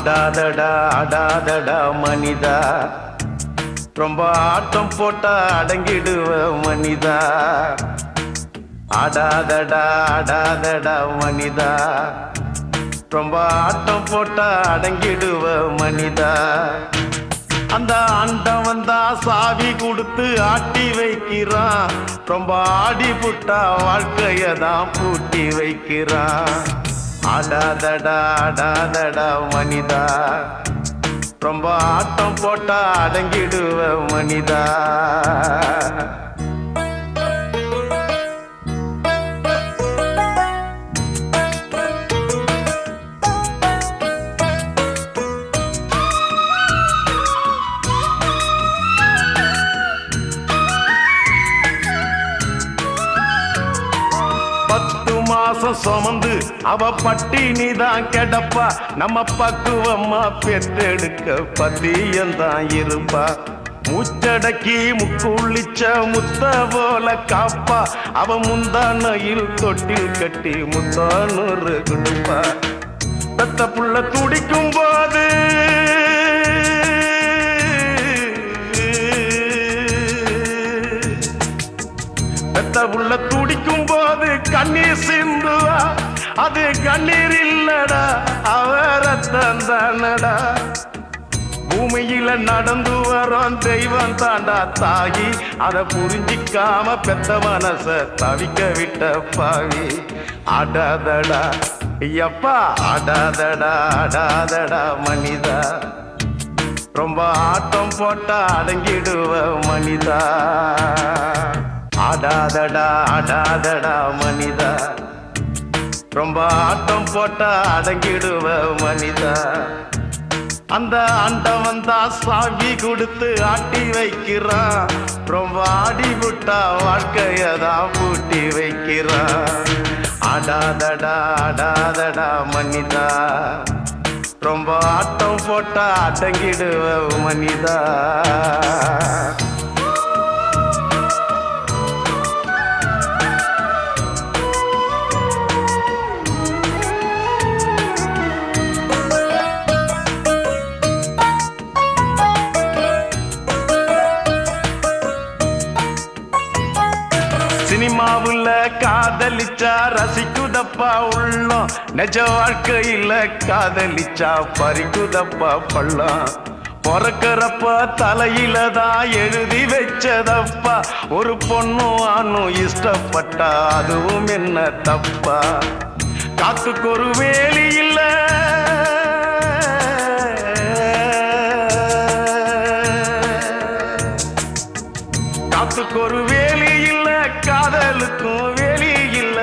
ஆடாதடா ஆடாதடா மனிதா, ரொம்ப ஆட்டம் போட்டா அடங்கிடுவ மனிதா. ஆடாதடா ஆடாதடா மனிதா, ரொம்ப ஆட்டம் போட்டா அடங்கிடுவ மனிதா. அந்த அண்டம் வந்தா சாவி கொடுத்து ஆட்டி வைக்கிறான், ரொம்ப ஆடி புட்டா வாழ்க்கையதான் பூட்டி வைக்கிறான். ஆடாதடா ஆடாதடா மனிதா, ரொம்ப ஆட்டம் போட்டா அடங்கிடுவ மனிதா. சுமந்து அவ பட்டினிதான் கிடப்பா, நம்ம பக்குவம்மா பெற்றெடுக்க பத்தியந்தான் இருப்பா. மூச்சடக்கி முக்குளிச்ச முத்த போல காப்பா, அவ முந்தானையில் தொட்டில் கட்டி முத்தானூறு கொடுப்பா. பெத்த புள்ள துடிக்கும் போது பெத்த புள்ள துடிக்கும் போது கண்ணீர் சிந்துவா, அது கண்ணீர் இல்லடா அவரத்தம் தானடா. பூமியில நடந்து வரோம் தெய்வம் தாண்டா தாயி, அதை புரிஞ்சிக்காம பெத்த மனச தவிக்க விட்ட பாவி. ஆடாதடா ஐயப்பா ஆடாதடா ஆடாதடா மனிதா, ரொம்ப ஆட்டம் போட்டா அடங்கிடுவ மனிதா. ஆடாதடா ஆடாதடா மனிதா, ரொம்ப ஆட்டம் போட்டா அடங்கிடுவ மனிதா. அந்த அண்டம் வந்தா சாவி கொடுத்து ஆட்டி வைக்கிறான், ரொம்ப ஆடி விட்டா வாழ்க்கையதான் பூட்டி வைக்கிறான். ஆடாதடா ஆடாதடா மனிதா, ரொம்ப ஆட்டம் போட்டா அடங்கிடுவ மனிதா. சினிமாவுல காதலிச்சா ரசிக்குதப்பா உள்ளம், நிஜ வாழ்க்கையில காதலிச்சா பறிக்குதப்பா பள்ளம். பிறக்கிறப்ப தலையில தான் எழுதி வச்சதப்பா, ஒரு பொண்ணும் ஆணும் இஷ்டப்பட்டா அதுவும் என்ன தப்பா. காத்துக்கு ஒரு வேலி இல்ல, காத்துக்கு ஒரு வேலி இல்ல, காதலுக்கும் வேலி இல்ல.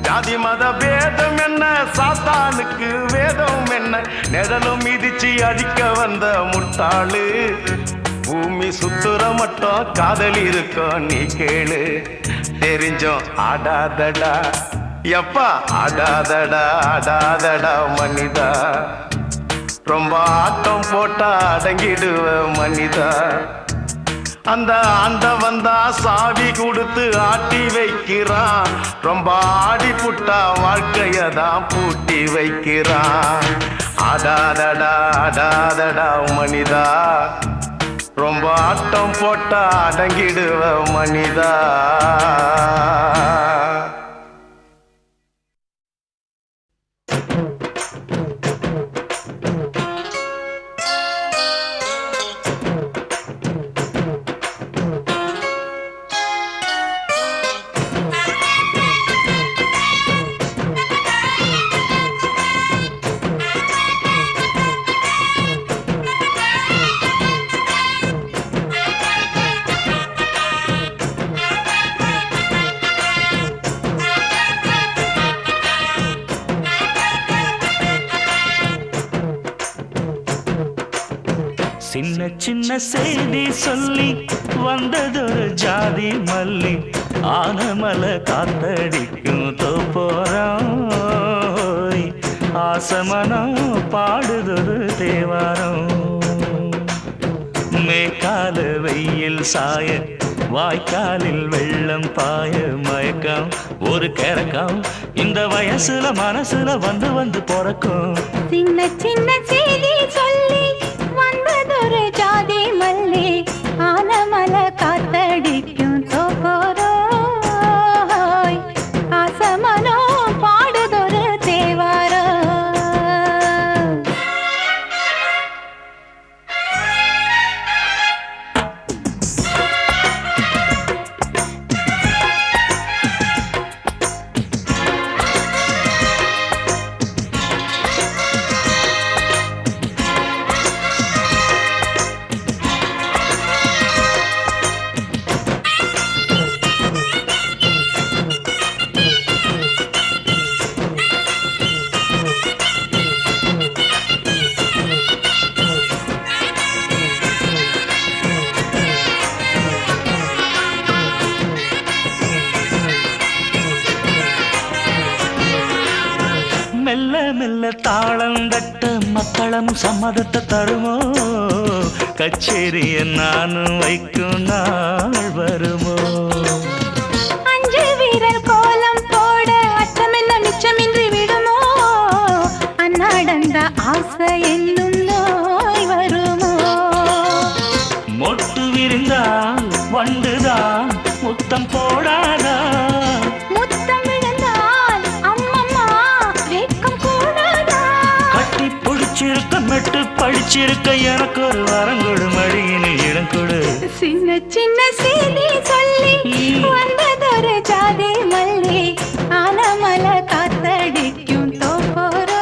ஜாதி மத பேதம் என்ன, சாத்தானுக்கு வேதம் என்ன, நிழலும் மிதிச்சு அடிக்க வந்த முட்டாளு. பூமி சுத்துற மட்டும் காதல் இருக்கும் நீ கேளு, தெரிஞ்சோம் ஆடாதடா எப்பா ஆடாதடா ஆடாதடா மனிதா, ரொம்ப ஆட்டம் போட்டா அடங்கிடுவ மனிதா. அந்த ஆண்ட வந்தா சாவி கொடுத்து ஆட்டி வைக்கிறான், ரொம்ப ஆடி புட்டா வாழ்க்கையதான் பூட்டி வைக்கிறான். ஆடாதடா ஆடாதடா மனிதா, ரொம்ப ஆட்டம் போட்டா அடங்கிடுவ மனிதா. சின்ன சின்ன செய்தி சொல்லி வந்ததொரு ஜாதி மல்லி, ஆனமல காத்தடிக்கும் தோப்போரம், ஆசமனம் பாடுதொரு தேவாரம். மேற்கால வெயில் சாய வாய்க்காலில் வெள்ளம் பாய, மயக்கம் ஒரு கிறக்கம் இந்த வயசுல மனசுல வந்து வந்து பிறக்கும். சின்ன சின்ன செய்தி சம்மதத்தை தருமோ கச்சேரிய நானும் வைக்கும் நாள் வருமோ அஞ்சு வீரர் கோலம் போட அச்சமென்ன மிச்சமின்றி விடுமோ அந்நாடந்த ஆசை என்னும் நோய் வருமோ மொட்டு விரிந்தால் வண்டுதான் முத்தம் போடாதா முத்தம் விழுந்தால் அம்மம்மா வெட்கம் கூடாதா கட்டி பிடிச்சிருக்க மெட்டு படிச்சிருக்க எனக்கு ஒரு வரங்கொடு மடியினில் இடம் கொடு சின்ன சின்ன செய்தி சொல்லி வந்ததொரு ஜாதி மல்லி ஆனமல காத்தடிக்கும் தோப்போரோ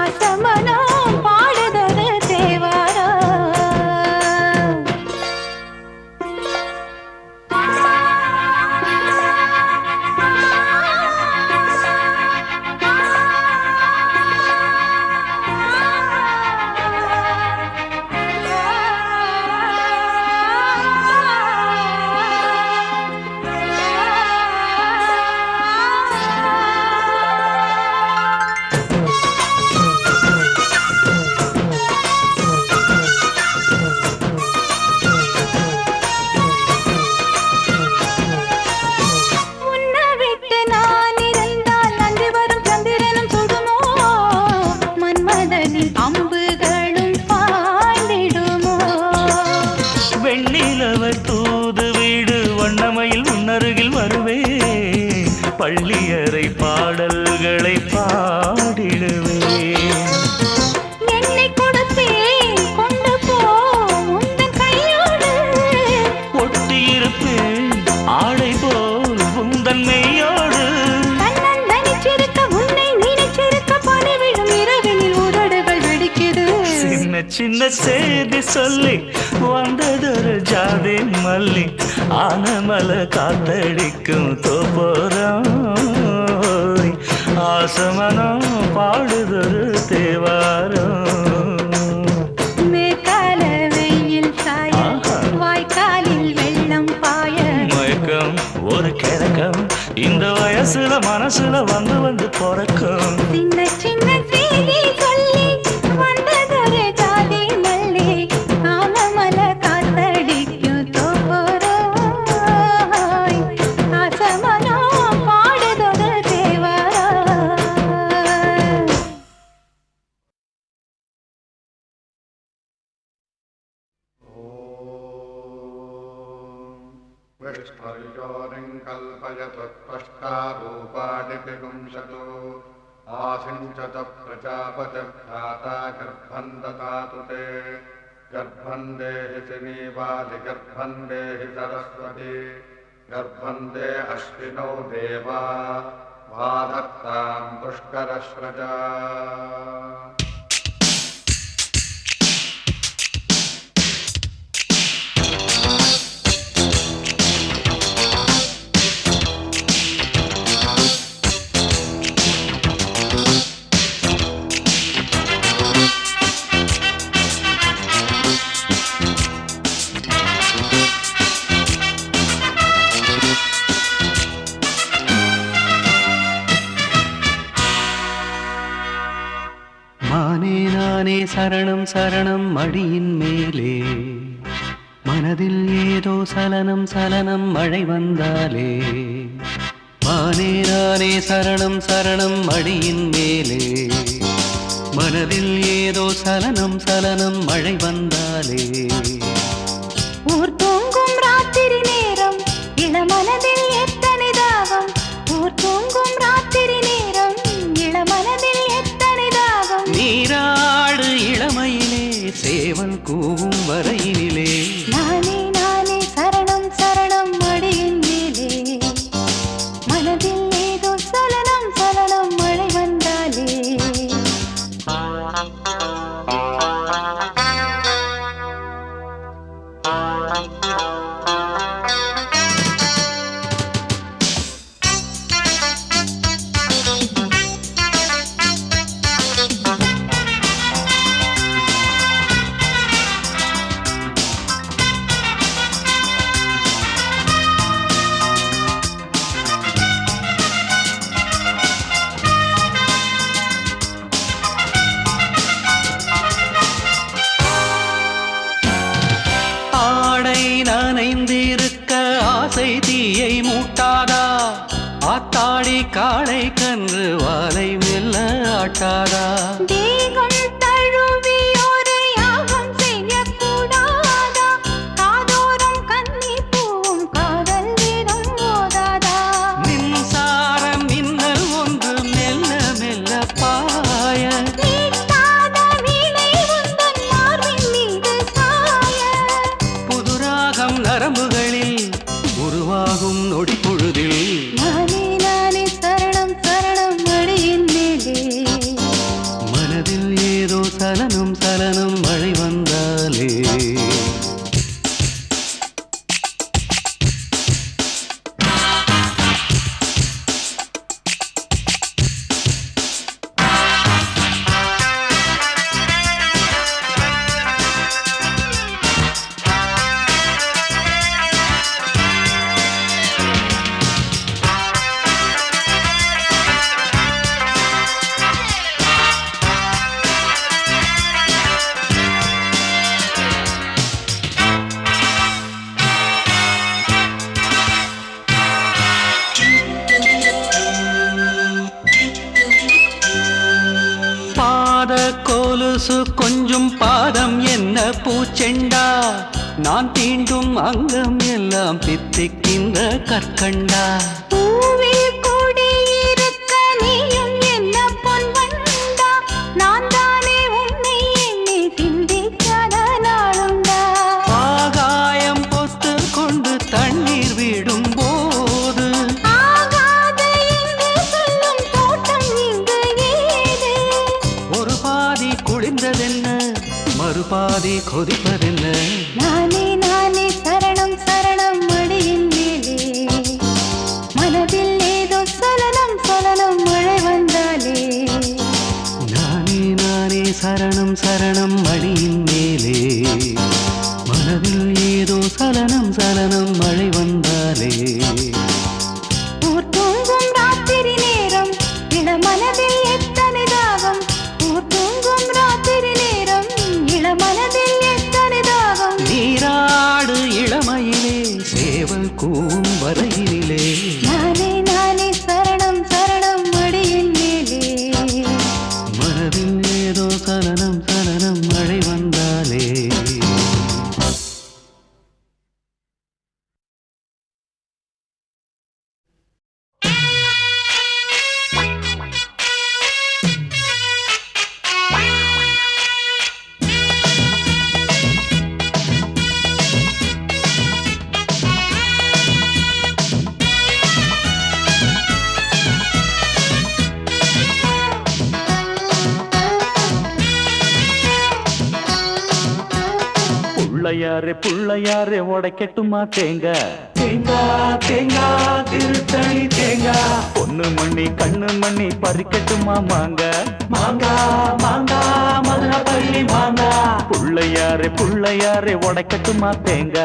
ஆசமனோ பாடுதொரு தேவாரோ பள்ளியறை பாடல்களை பாடிடுவே என்னை கொடுத்தே கொண்டு போ உந்தன் கையோடு ஒட்டியிருப்பேன் ஆடை போல் உந்தன் மெய்யோடு தன்னந்தனிச்சிருக்க உன்னை நினைச்சிருக்க பனி விழும் இரவினில் உதடுகள் வெடிக்குது சின்ன சின்ன செய்தி சொல்லி வந்ததொரு ஜாதி மல்லி ஆனமல காத்தடிக்கும் தோப்போரம் ஆசமனம் பாடுதொரு தேவாரம் மேற்கால வெயில் சாய வாய்க்காலில் வெள்ளம் பாய மயக்கம் ஒரு கிழக்கம் இந்த வயசுல மனசுல வந்து வந்து பிறக்கும் சின்ன சின்ன செய்தி சொல்லி வந்ததொரு ஜாதி மல்லி ஆனமல காத்தடிக்கும் தோப்போரோய் ஆசமனோ பாடுதொரு தேவாரோ विष्णुर्योनिं कल्पयत्वत्पष्टारूपाणि विपुंसतो आसिञ्चत प्रजापतिर्भ्राता गर्भं ददातु ते गर्भं देहि सिनीवालि गर्भं देहि सरस्वती गर्भं दे अश्विनौ देवा वादत्तां पुष्करश्रजा சரணம் சரணம் மடியின் மேலே மனதில் ஏதோ சலனம் சலனம் மழை வந்தாலே மானே நானே சரணம் சரணம் மடியின் மேலே மனதில் ஏதோ சலனம் சலனம் மழை வந்தாலே ஊர் தூங்கும் ராத்திரி நேரம் இளமனதில் எத்தனை தாகம் ஊர் தூங்கும் ராத்திரி நேரம் இளமனதில் எத்தனை தாகம் நீராடு இளமையிலே சேவல் கூவும் வரையினிலே நானே நானே சரணம் சரணம் மடியின் மேலே மனதில் ஏதோ சலனம் சலனம் மழை வந்தாலே காளை கன்று வாலை மெல்ல ஆட்டாதா தேகம் தழுவி ஒரு யாகம் செய்யக்கூடாதா காதோரம் கன்னி பூவும் காதல் வேதம் ஓதாதா மின்சார மின்னல் ஒன்று மெல்ல மெல்ல பாய நீட்டாத வீணை உந்தன் மார்பின் மீது சாய புதுராகம் நரம்புகளில் உருவாகும் நொடி பொழுதில் நானே நானே சரணம் சரணம் மடியின் மேலே மனதில் ஏதோ சலனம் சலனம் மழை வந்தாலே பாத கொலுசு கொஞ்சம் பாதம் என்ன பூச்செண்டா நான் தீண்டும் அங்கம் எல்லாம் தித்திக்கின்ற கற்கண்டா பூவில் கூடியிருக்க நீயும் என்ன பொன் வண்டா நான் தானே உன்னை எண்ணி சிந்திக்காத நாளுண்டா ஆகாயம் பொத்து கொண்டு தண்ணீர் விடும் போது ஆகாத என்று சொல்லும் தோட்டம் இங்கு ஏது ஒரு பாதி குளிர்ந்ததென்ன மறுபாதி கொதிப்பதென்ன நானே நானே சரணம் சரணம் மடியின் மேலே மனதில் ஏதோ சலனம் சலனம் மழை வந்தாலே நானே நானே சரணம் சரணம் மடியின் மேலே மனதில் ஏதோ சலனம் சலனம் மழை வந்தாலே ஊர் தூங்கும் ராத்திரி நேரம் இளமனதில் எத்தனை தாகம் ஊர் தூங்கும் ராத்திரி நேரம் இளமனதில் எத்தனை தாகம் நீராடு இளமையிலே சேவல் கூவும் வரையிலே நானே நானே சரணம் சரணம் மடியின் மேலே மனதில் ஏதோ சலனம் சலனம் மழை வந்தாலே புள்ளையாரே புள்ளையாரே உடைக்கட்டுமா தேங்க தேங்கா தேங்கா திருத்தணி தேங்கா பொண்ணு மணி கண்ணு மணி பறிக்கட்டுமா மாங்க மாங்கா மாங்கா மதுரப்பள்ளி மாங்கா புள்ளையாரே புள்ளையாரே உடைக்கட்டுமா தேங்க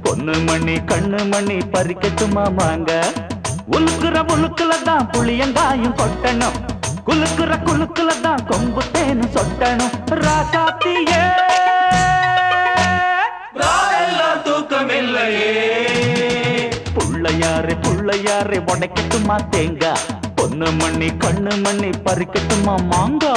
பொண்ணு மணி கண்ணு மணி பறிக்கட்டுமா மாங்க உலுக்குற உலுக்குல தான் புளியங்காயும் கொட்டணும் குலுக்குற குலுக்குல தான் கொம்பு தேனு சொட்டணும் ராசாத்தியே தூக்கமில்லையே புள்ளையாரே புள்ளையாரே உடைக்கட்டுமா தேங்கா பொண்ணு மணி கண்ணு மணி பறிக்கட்டுமா மாங்கா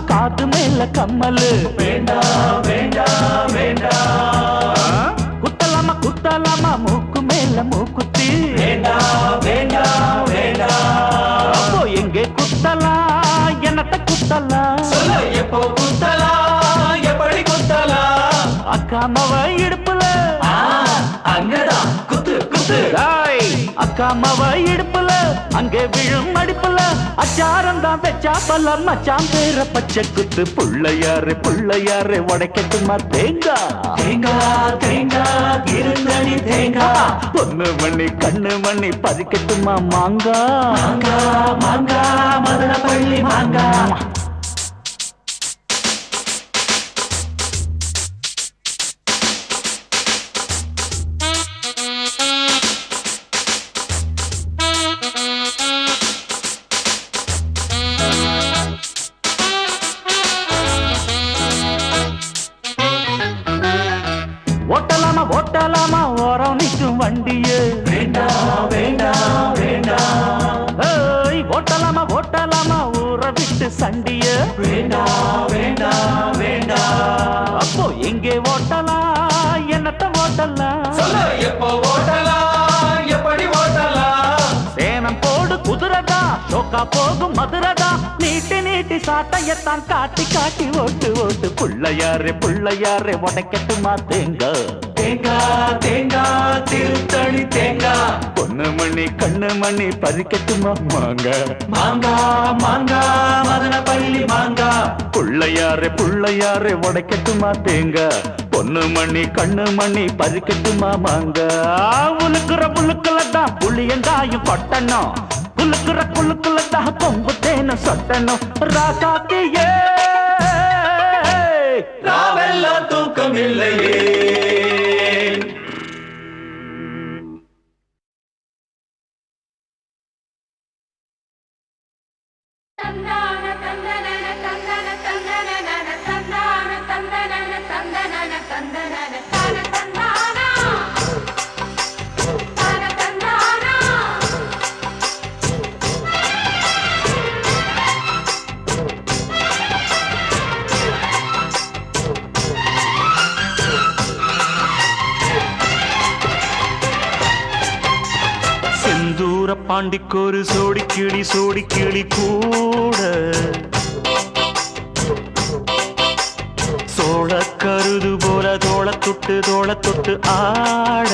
காது மேல கம்மலு வேண்டாம் வேண்டாம் வேண்டாம் குத்தலாமா குத்தலாமா மூக்கு மேல மூக்குத்தி வேண்டாம் வேண்டாம் வேண்டாம் அப்போ எங்கே குத்தலாம் என்னத்த குத்தலாம் சொல்ல எப்போ குத்தலாம் எப்படி குத்தலாம் அக்காமவ இடுப்புல அங்கதான் குத்து குத்து அக்கா மவ இடுப்புல அங்கே விழும் அடிப்புல அச்சாரம் தான் வெச்சா பல்ல மச்சான் பேர பச்சை குத்து புள்ளையாரு புள்ளையாரு உடைக்கட்டுமா தேங்கா தேங்கா தேங்கா இருந்தடி தேங்கா பொண்ணு மணி கண்ணு மணி பதிக்கட்டுமா மாங்கா மாங்கா மாங்கா மதுரை பள்ளி மாங்கா ஓட்டலாமா ஓட்டலாமா ஓரம் நிற்கும் வண்டியே வேண்டாம் வேண்டாம் வேண்டாம் ஓட்டலாமா ஓட்டலாமா ஊரை விட்டு சண்டிய வேண்டாம் வேண்டாம் வேண்டாம் அப்போ எங்கே ஓட்டலாம் என்னத்த ஓட்டலாம் எப்போ ஓட்டலாம் எப்படி ஓட்டலாம் சேனம் போடு குதிரதா சோக்கா போகும் மதுரதா நீட்டி நீட்டி சாட்டையத்தான் காட்டி காட்டி ஓட்டு ஓட்டு புள்ளையாரே புள்ளையாரே உடைக்கட்டுமா தேங்கா தேங்கா தேங்கா திருத்தணி தேங்கா பொண்ணு மணி கண்ணு மணி பறிக்கட்டுமா மாங்கா மாங்கா மாங்கா மதுரை பள்ளி மாங்கா புள்ளையாரே புள்ளையாரே உடைக்கட்டுமா தேங்கா பொண்ணு மணி கண்ணு மணி பறிக்கட்டுமா மாங்கா உலுக்குற புழுக்குலதான் புளியங்காயும் கொட்டணும் குலுக்குற குலுக்குலதான் கொம்பு தேன சொட்டணும் ராசாத்தியே ராவெல்லாம் தூக்கம் இல்லையே செந்தூர பாண்டிக்கொரு சோடி கிளி கூட சோழ கருது போல தோள தொட்டு ஆட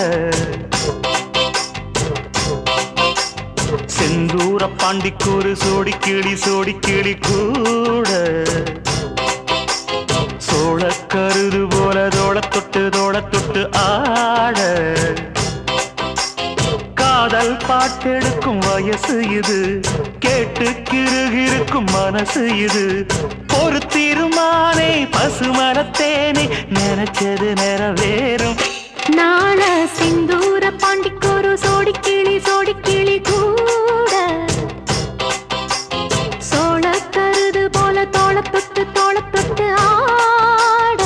செந்தூர பாண்டிக்கொரு சோடி கிளி கூட சோழ கருது போல தோள தொட்டு ஆட காதல் பாட்டெடுக்கும் வயசு இது கேட்டு கிருகிருக்கும் மனசு இது ஒரு தீர்மானே பசுமரத்தேனே நினைச்சது நிறைவேறும் நாள சிந்தூர பாண்டிக்கொரு சோடி கிளி கூட சோழ கருது போல தோள தொட்டு ஆட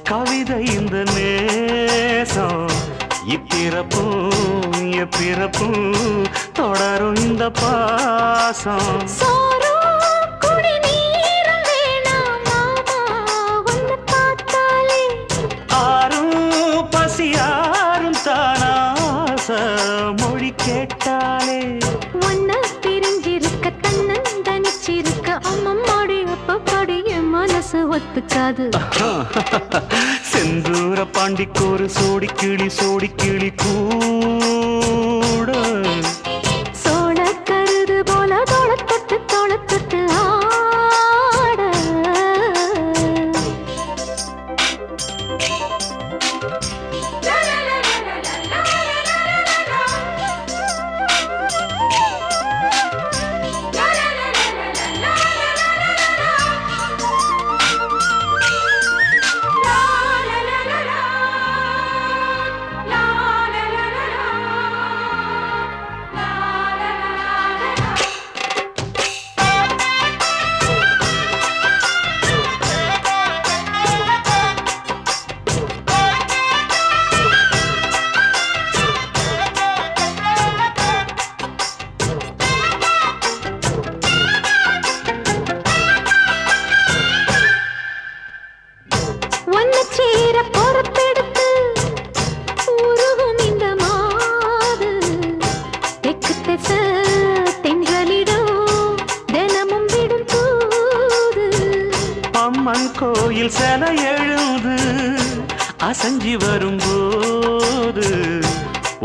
கவிதை இந்த நேசம் இப்பிறப்பும் எப்பிறப்பும் தொடரும் இந்த பாசம் ஆரும் பசியாரும் தானாச மொழி கேட்டாலே ஒன்ன பிரிஞ்சிருக்க தன்னந்தனிச்சிருக்க அம்மம்மாடி அப்பப்படி என் மனசு ஒத்துக்காது செந்தூர பாண்டிக்கொரு சோடி கிளி கூட சோழ கருது போல தோள தொட்டு ஆட la கோயில் சிலை எழுது அசஞ்சி வரும்போது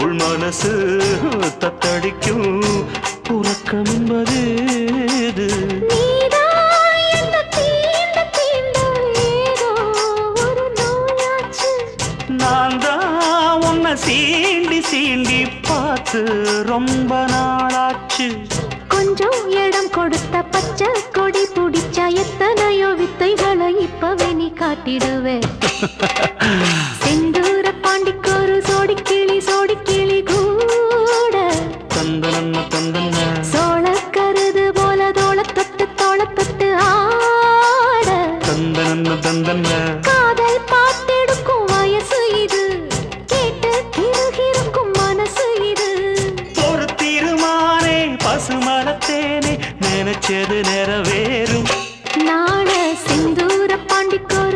உள் மனசு தத்தடிக்கும் உறக்கம் என்பது இது. நீதான் என்ன தீண்ட தீண்ட ஏதோ ஒரு நோயாச்சு. நான் தான் உன்னை சீண்டி சீண்டி பார்த்து ரொம்ப நாளாச்சு. கொஞ்சம் இடம் கொடுத்த பச்சை கொடி பிடிச்சா எத்தனையோ வித்தைகளை இப்பவே நீ காட்டிடுவே. செந்தூர பாண்டிக்கொரு சோடி கிளி கூட தந்தன தந்தன சோழ கருது போல தோள தொட்டு ஆட. தந்தன தந்தன காதல் பார்த்தெடுக்கும் வயசு இது, கேட்டு கிருகிருக்கும் மனசு இது. ஒரு தீர்மானே பசுமரத்தேனே நினைச்சது நிறைவேறும். நாட செந்தூர பாண்டிக்கொரு